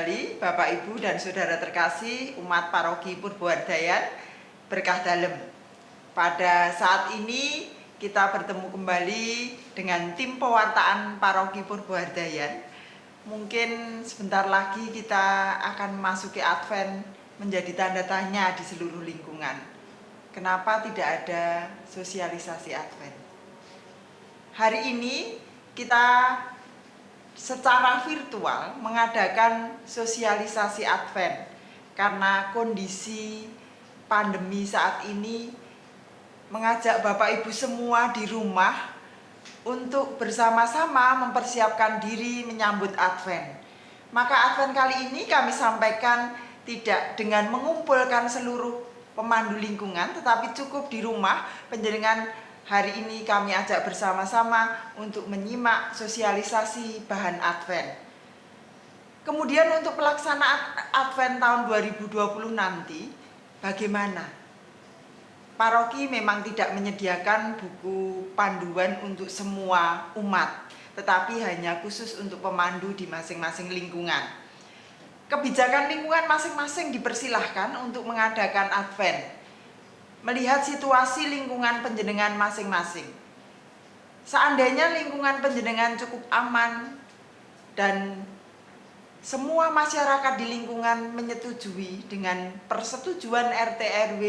kembali Bapak Ibu dan Saudara terkasih umat Paroki Purwohardayan Berkah Dalem. Pada saat ini kita bertemu kembali dengan tim pewartaan Paroki Purwohardayan. Mungkin sebentar lagi kita akan memasuki Advent, menjadi tanda tanya di seluruh lingkungan. Kenapa tidak ada sosialisasi Advent? Hari ini kita secara virtual mengadakan sosialisasi Advent karena kondisi pandemi saat ini mengajak Bapak Ibu semua di rumah untuk bersama-sama mempersiapkan diri menyambut Advent. Maka Advent kali ini kami sampaikan tidak dengan mengumpulkan seluruh pemandu lingkungan, tetapi cukup di rumah penjenengan. Hari ini kami ajak bersama-sama untuk menyimak sosialisasi bahan Advent. Kemudian untuk pelaksanaan Advent tahun 2020 nanti, bagaimana? Paroki memang tidak menyediakan buku panduan untuk semua umat, tetapi hanya khusus untuk pemandu di masing-masing lingkungan. Kebijakan lingkungan masing-masing dipersilahkan untuk mengadakan Advent, melihat situasi lingkungan penjenengan masing-masing. Seandainya lingkungan penjenengan cukup aman dan semua masyarakat di lingkungan menyetujui dengan persetujuan RT RW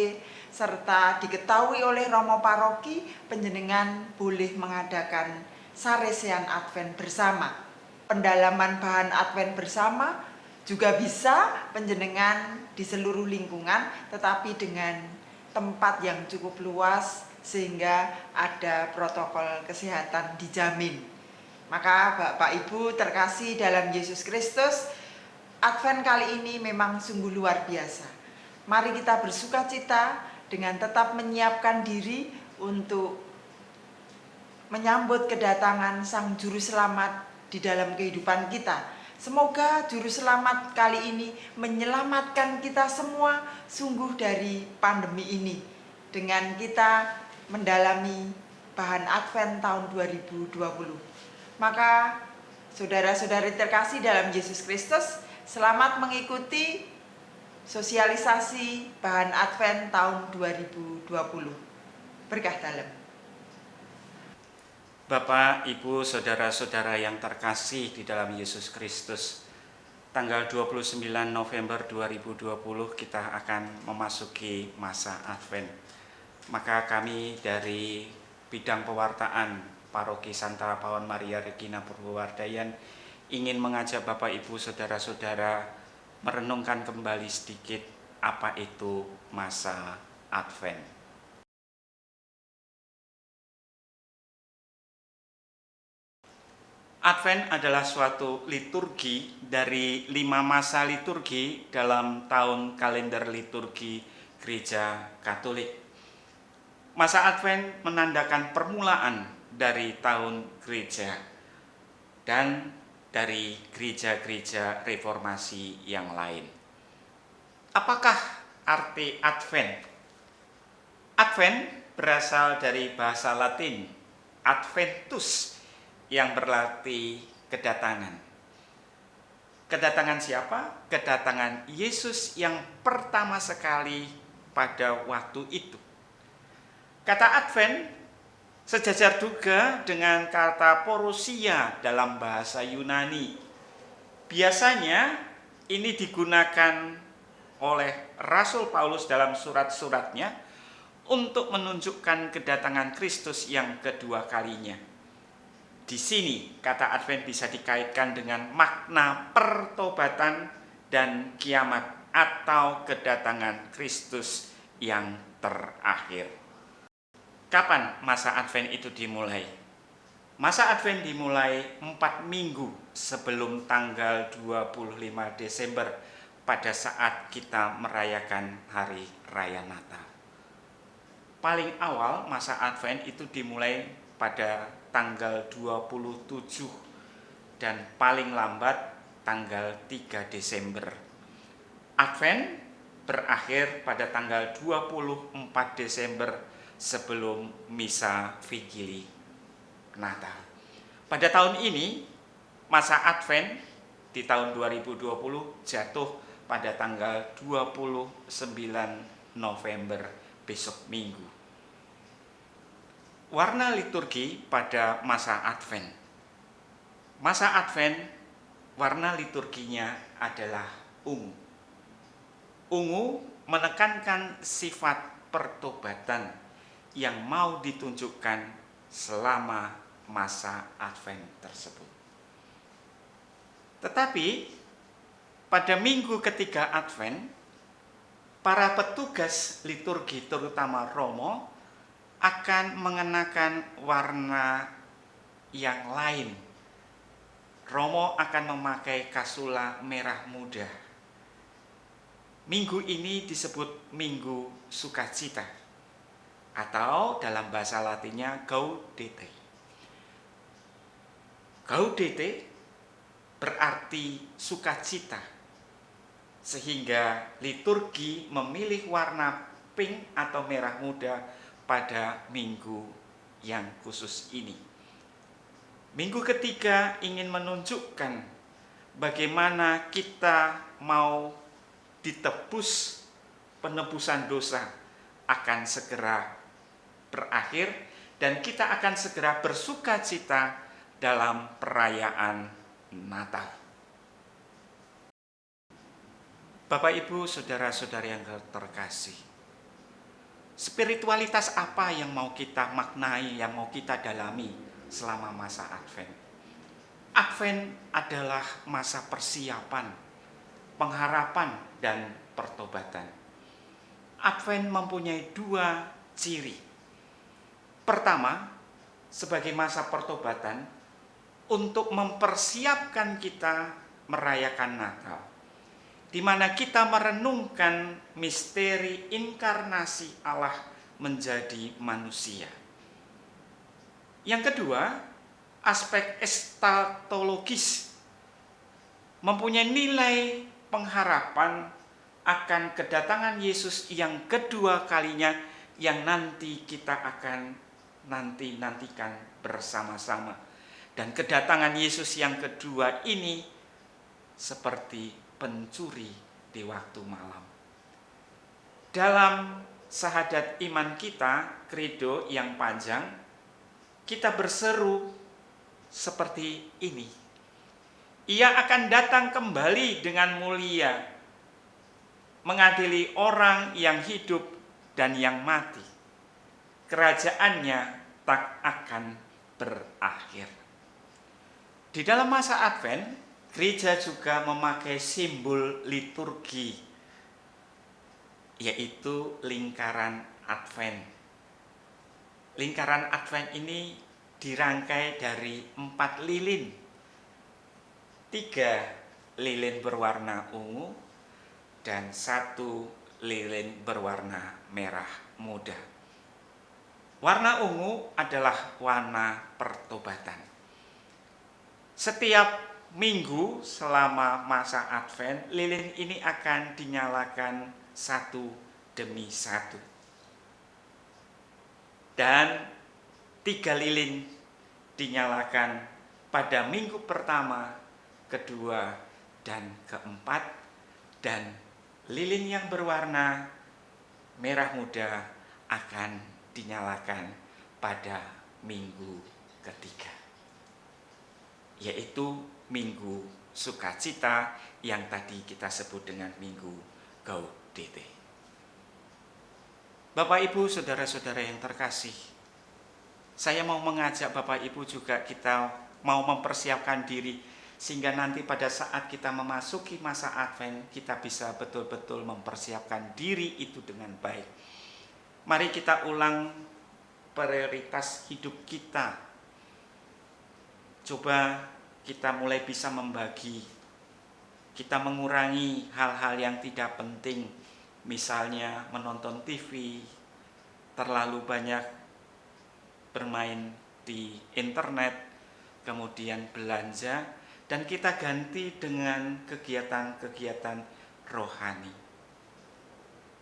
serta diketahui oleh Romo Paroki, penjenengan boleh mengadakan saresean Advent bersama. Pendalaman bahan Advent bersama juga bisa penjenengan di seluruh lingkungan, tetapi dengan tempat yang cukup luas sehingga ada protokol kesehatan dijamin. Maka Bapak Ibu terkasih dalam Yesus Kristus, Advent kali ini memang sungguh luar biasa. Mari kita bersukacita dengan tetap menyiapkan diri untuk menyambut kedatangan Sang Juru Selamat di dalam kehidupan kita. Semoga Juru Selamat kali ini menyelamatkan kita semua sungguh dari pandemi ini, dengan kita mendalami bahan Advent tahun 2020. Maka saudara-saudari terkasih dalam Yesus Kristus, selamat mengikuti sosialisasi bahan Advent tahun 2020. Berkah Dalem. Bapak, Ibu, Saudara-saudara yang terkasih di dalam Yesus Kristus, tanggal 29 November 2020 kita akan memasuki masa Advent. Maka kami dari bidang pewartaan Paroki Santa Pawan Maria Regina Purwohardayan ingin mengajak Bapak, Ibu, Saudara-saudara merenungkan kembali sedikit apa itu masa Advent. Advent adalah suatu liturgi dari 5 masa liturgi dalam tahun kalender liturgi Gereja Katolik. Masa Advent menandakan permulaan dari tahun gereja dan dari gereja-gereja reformasi yang lain. Apakah arti Advent? Advent berasal dari bahasa Latin adventus, yang berarti kedatangan. Kedatangan siapa? Kedatangan Yesus yang pertama sekali pada waktu itu. Kata Advent sejajar juga dengan kata parousia dalam bahasa Yunani. Biasanya ini digunakan oleh Rasul Paulus dalam surat-suratnya untuk menunjukkan kedatangan Kristus yang kedua kalinya. Di sini kata Advent bisa dikaitkan dengan makna pertobatan dan kiamat atau kedatangan Kristus yang terakhir. Kapan masa Advent itu dimulai? Masa Advent dimulai 4 minggu sebelum tanggal 25 Desember pada saat kita merayakan Hari Raya Natal. Paling awal masa Advent itu dimulai pada tanggal 27 dan paling lambat tanggal 3 Desember. Advent berakhir pada tanggal 24 Desember sebelum misa Vigili Natal. Pada tahun ini masa Advent di tahun 2020 jatuh pada tanggal 29 November, besok Minggu. Warna liturgi pada masa Advent. Masa Advent, warna liturginya adalah ungu. Ungu menekankan sifat pertobatan yang mau ditunjukkan selama masa Advent tersebut. Tetapi pada minggu ketiga Advent, para petugas liturgi terutama Romo akan mengenakan warna yang lain. Romo akan memakai kasula merah muda. Minggu ini disebut Minggu Sukacita, atau dalam bahasa Latinnya Gaudete. Gaudete berarti sukacita, sehingga liturgi memilih warna pink atau merah muda pada minggu yang khusus ini. Minggu ketiga ingin menunjukkan bagaimana kita mau ditebus, penebusan dosa akan segera berakhir dan kita akan segera bersukacita dalam perayaan Natal. Bapak, Ibu, saudara-saudari yang terkasih, spiritualitas apa yang mau kita maknai, yang mau kita dalami selama masa Advent? Advent adalah masa persiapan, pengharapan, dan pertobatan. Advent mempunyai dua ciri. Pertama, sebagai masa pertobatan untuk mempersiapkan kita merayakan Natal, di mana kita merenungkan misteri inkarnasi Allah menjadi manusia. Yang kedua, aspek eschatologis, mempunyai nilai pengharapan akan kedatangan Yesus yang kedua kalinya, yang nanti kita akan nantikan bersama-sama. Dan kedatangan Yesus yang kedua ini seperti pencuri di waktu malam. Dalam syahadat iman kita, kredo yang panjang, kita berseru seperti ini. Ia akan datang kembali dengan mulia, mengadili orang yang hidup dan yang mati. Kerajaannya tak akan berakhir. Di dalam masa Advent, gereja juga memakai simbol liturgi, yaitu lingkaran Advent. Lingkaran Advent ini dirangkai dari 4 lilin. 3 lilin berwarna ungu dan 1 lilin berwarna merah muda. Warna ungu adalah warna pertobatan. Setiap minggu selama masa Advent, lilin ini akan dinyalakan satu demi satu. Dan 3 lilin dinyalakan pada minggu pertama, kedua, dan keempat. Dan lilin yang berwarna merah muda akan dinyalakan pada minggu ketiga, yaitu Minggu Sukacita yang tadi kita sebut dengan Minggu Gaudete. Bapak, Ibu, saudara-saudara yang terkasih, saya mau mengajak Bapak Ibu juga kita mau mempersiapkan diri sehingga nanti pada saat kita memasuki masa Advent kita bisa betul-betul mempersiapkan diri itu dengan baik. Mari kita ulang prioritas hidup kita. Coba kita mulai bisa membagi, kita mengurangi hal-hal yang tidak penting, misalnya menonton TV, terlalu banyak bermain di internet, kemudian belanja, dan kita ganti dengan kegiatan-kegiatan rohani.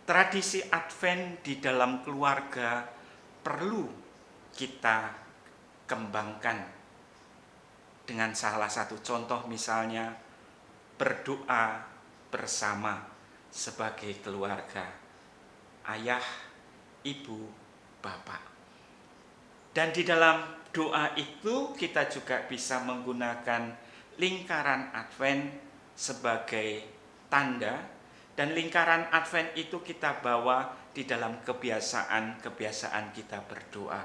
Tradisi Advent di dalam keluarga perlu kita kembangkan. Dengan salah satu contoh misalnya berdoa bersama sebagai keluarga, ayah, ibu, bapak. Dan di dalam doa itu kita juga bisa menggunakan lingkaran Advent sebagai tanda, dan lingkaran Advent itu kita bawa di dalam kebiasaan-kebiasaan kita berdoa.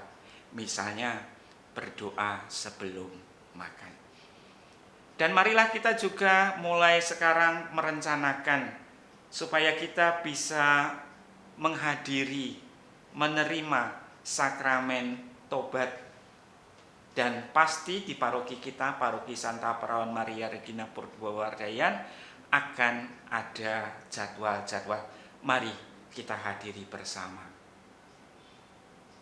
Misalnya berdoa sebelum makan. Dan marilah kita juga mulai sekarang merencanakan supaya kita bisa menghadiri, menerima sakramen tobat. Dan pasti di paroki kita, paroki Santa Perawan Maria Regina Purwowardayan, akan ada jadwal-jadwal. Mari kita hadiri bersama.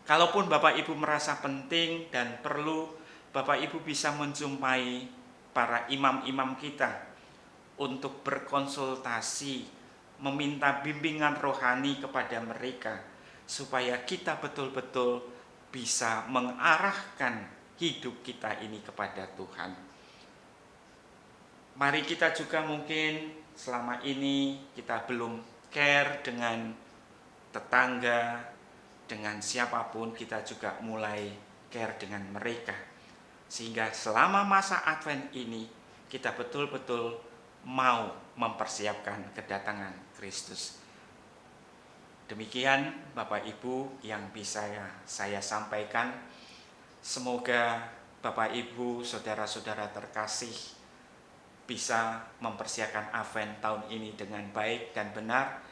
Kalaupun Bapak Ibu merasa penting dan perlu, Bapak Ibu bisa menjumpai para imam-imam kita untuk berkonsultasi, meminta bimbingan rohani kepada mereka, supaya kita betul-betul bisa mengarahkan hidup kita ini kepada Tuhan. Mari kita juga mungkin selama ini kita belum care dengan tetangga, dengan siapapun, kita juga mulai care dengan mereka. Sehingga selama masa Advent ini kita betul-betul mau mempersiapkan kedatangan Kristus. Demikian Bapak Ibu yang bisa saya sampaikan. Semoga Bapak Ibu, saudara-saudara terkasih, bisa mempersiapkan Advent tahun ini dengan baik dan benar,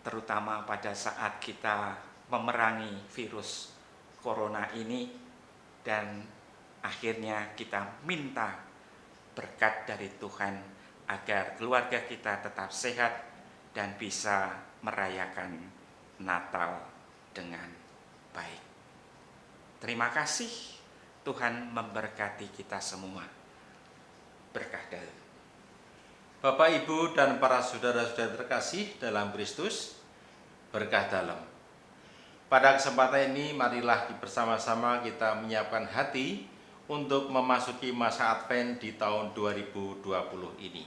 terutama pada saat kita memerangi virus corona ini, dan akhirnya kita minta berkat dari Tuhan agar keluarga kita tetap sehat dan bisa merayakan Natal dengan baik. Terima kasih, Tuhan memberkati kita semua. Berkah dalam. Bapak, Ibu, dan para saudara-saudara terkasih dalam Kristus, berkah dalam. Pada kesempatan ini, marilah bersama-sama kita menyiapkan hati untuk memasuki masa Advent di tahun 2020 ini.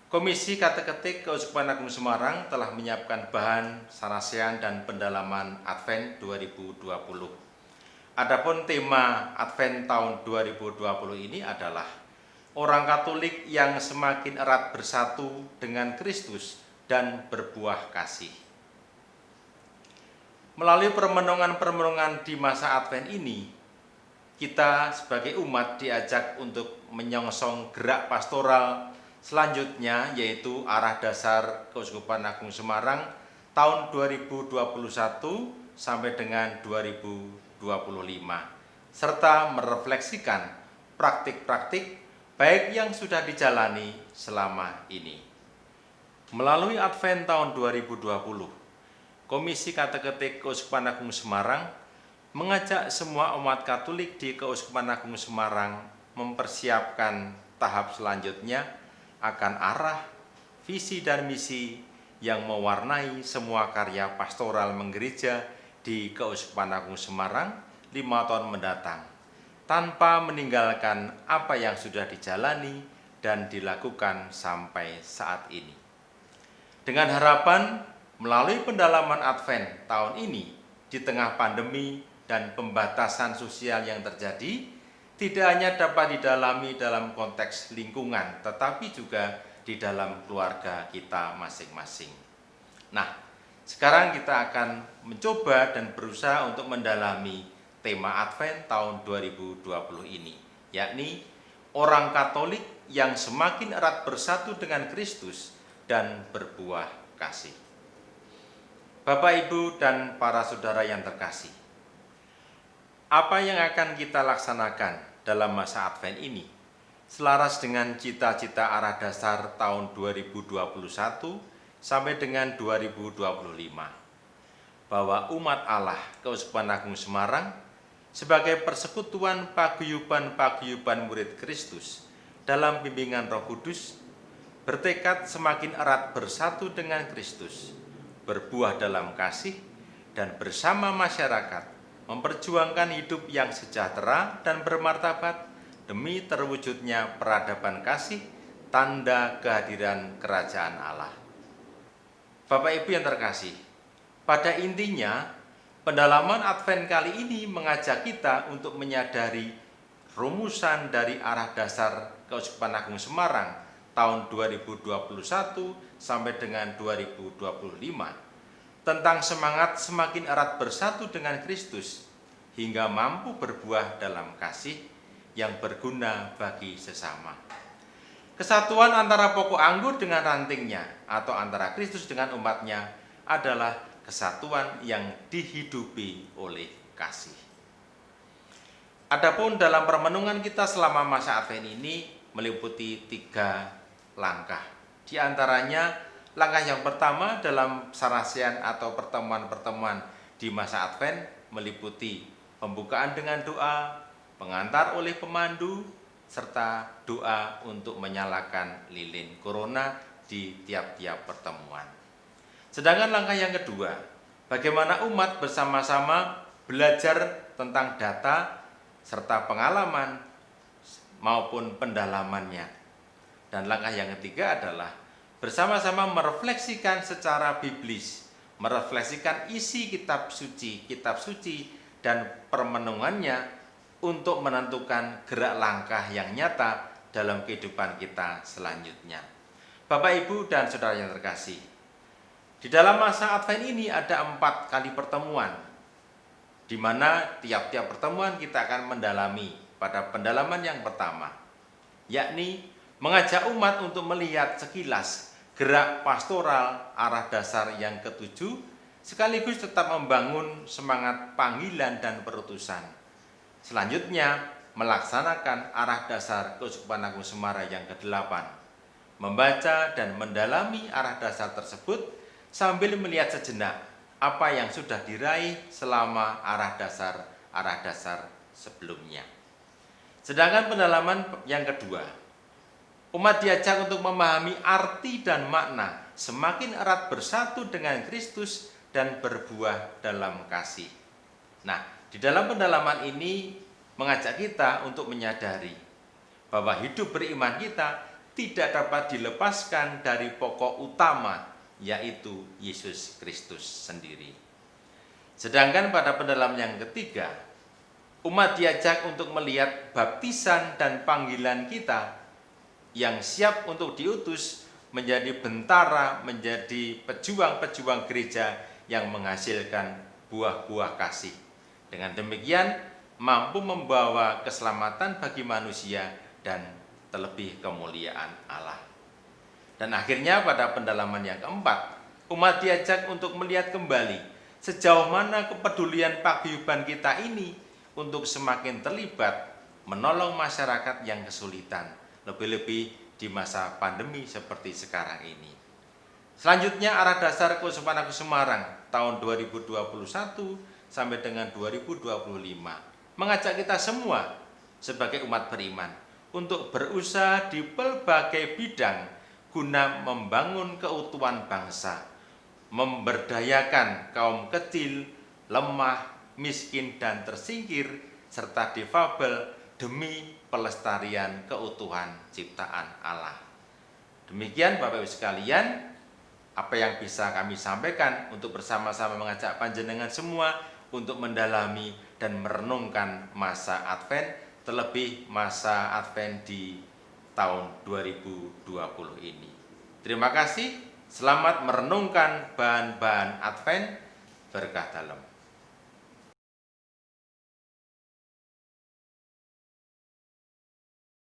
Komisi Kateketik Keuskupan Agung Semarang telah menyiapkan bahan sarasean dan pendalaman Advent 2020. Adapun tema Advent tahun 2020 ini adalah orang Katolik yang semakin erat bersatu dengan Kristus dan berbuah kasih. Melalui permenungan-permenungan di masa Advent ini, kita sebagai umat diajak untuk menyongsong gerak pastoral selanjutnya, yaitu arah dasar Keuskupan Agung Semarang tahun 2021 sampai dengan 2025, serta merefleksikan praktik-praktik baik yang sudah dijalani selama ini. Melalui Advent tahun 2020, Komisi Kateketik Keuskupan Agung Semarang mengajak semua umat Katolik di Keuskupan Agung Semarang mempersiapkan tahap selanjutnya akan arah, visi dan misi yang mewarnai semua karya pastoral menggereja di Keuskupan Agung Semarang 5 tahun mendatang, tanpa meninggalkan apa yang sudah dijalani dan dilakukan sampai saat ini. Dengan harapan melalui pendalaman Advent tahun ini di tengah pandemi dan pembatasan sosial yang terjadi, tidak hanya dapat didalami dalam konteks lingkungan, tetapi juga di dalam keluarga kita masing-masing. Nah, sekarang kita akan mencoba dan berusaha untuk mendalami tema Advent tahun 2020 ini, yakni orang Katolik yang semakin erat bersatu dengan Kristus dan berbuah kasih. Bapak, Ibu, dan para saudara yang terkasih, apa yang akan kita laksanakan dalam masa Advent ini selaras dengan cita-cita arah dasar tahun 2021 sampai dengan 2025, bahwa umat Allah Keuskupan Agung Semarang sebagai persekutuan paguyuban-paguyuban murid Kristus dalam bimbingan Roh Kudus bertekad semakin erat bersatu dengan Kristus, berbuah dalam kasih, dan bersama masyarakat memperjuangkan hidup yang sejahtera dan bermartabat demi terwujudnya peradaban kasih tanda kehadiran kerajaan Allah. Bapak Ibu yang terkasih, pada intinya pendalaman Advent kali ini mengajak kita untuk menyadari rumusan dari arah dasar Keuskupan Agung Semarang tahun 2021 sampai dengan 2025 tentang semangat semakin erat bersatu dengan Kristus hingga mampu berbuah dalam kasih yang berguna bagi sesama. Kesatuan antara pokok anggur dengan rantingnya atau antara Kristus dengan umatnya adalah kesatuan yang dihidupi oleh kasih. Adapun dalam permenungan kita selama masa Advent ini meliputi 3 langkah. Di antaranya langkah yang pertama dalam sarasian atau pertemuan-pertemuan di masa Advent meliputi pembukaan dengan doa, pengantar oleh pemandu, serta doa untuk menyalakan lilin corona di tiap-tiap pertemuan. Sedangkan langkah yang kedua, bagaimana umat bersama-sama belajar tentang data serta pengalaman maupun pendalamannya. Dan langkah yang ketiga adalah bersama-sama merefleksikan secara biblis, merefleksikan isi kitab suci dan permenungannya untuk menentukan gerak langkah yang nyata dalam kehidupan kita selanjutnya. Bapak, Ibu, dan saudara yang terkasih, di dalam masa Advent ini ada 4 kali pertemuan, di mana tiap-tiap pertemuan kita akan mendalami pada pendalaman yang pertama, yakni mengajak umat untuk melihat sekilas gerak pastoral arah dasar yang ke-7, sekaligus tetap membangun semangat panggilan dan perutusan. Selanjutnya, melaksanakan arah dasar Keuskupan Agung Semarang yang ke-8, membaca dan mendalami arah dasar tersebut sambil melihat sejenak apa yang sudah diraih selama arah dasar sebelumnya. Sedangkan pendalaman yang kedua, umat diajak untuk memahami arti dan makna semakin erat bersatu dengan Kristus dan berbuah dalam kasih. Nah, di dalam pendalaman ini mengajak kita untuk menyadari bahwa hidup beriman kita tidak dapat dilepaskan dari pokok utama, yaitu Yesus Kristus sendiri. Sedangkan pada pendalaman yang ketiga, umat diajak untuk melihat baptisan dan panggilan kita yang siap untuk diutus menjadi bentara, menjadi pejuang-pejuang gereja yang menghasilkan buah-buah kasih. Dengan demikian, mampu membawa keselamatan bagi manusia dan terlebih kemuliaan Allah. Dan akhirnya pada pendalaman yang keempat, umat diajak untuk melihat kembali sejauh mana kepedulian paguyuban kita ini untuk semakin terlibat menolong masyarakat yang kesulitan, lebih-lebih di masa pandemi seperti sekarang ini. Selanjutnya arah dasar Keuskupan Agung Semarang tahun 2021 sampai dengan 2025 mengajak kita semua sebagai umat beriman untuk berusaha di berbagai bidang guna membangun keutuhan bangsa, memberdayakan kaum kecil, lemah, miskin dan tersingkir serta difabel demi pelestarian keutuhan ciptaan Allah. Demikian Bapak Ibu sekalian, apa yang bisa kami sampaikan untuk bersama-sama mengajak panjenengan semua untuk mendalami dan merenungkan masa Advent, terlebih masa Advent di tahun 2020 ini. Terima kasih, selamat merenungkan bahan-bahan Advent, berkah dalam.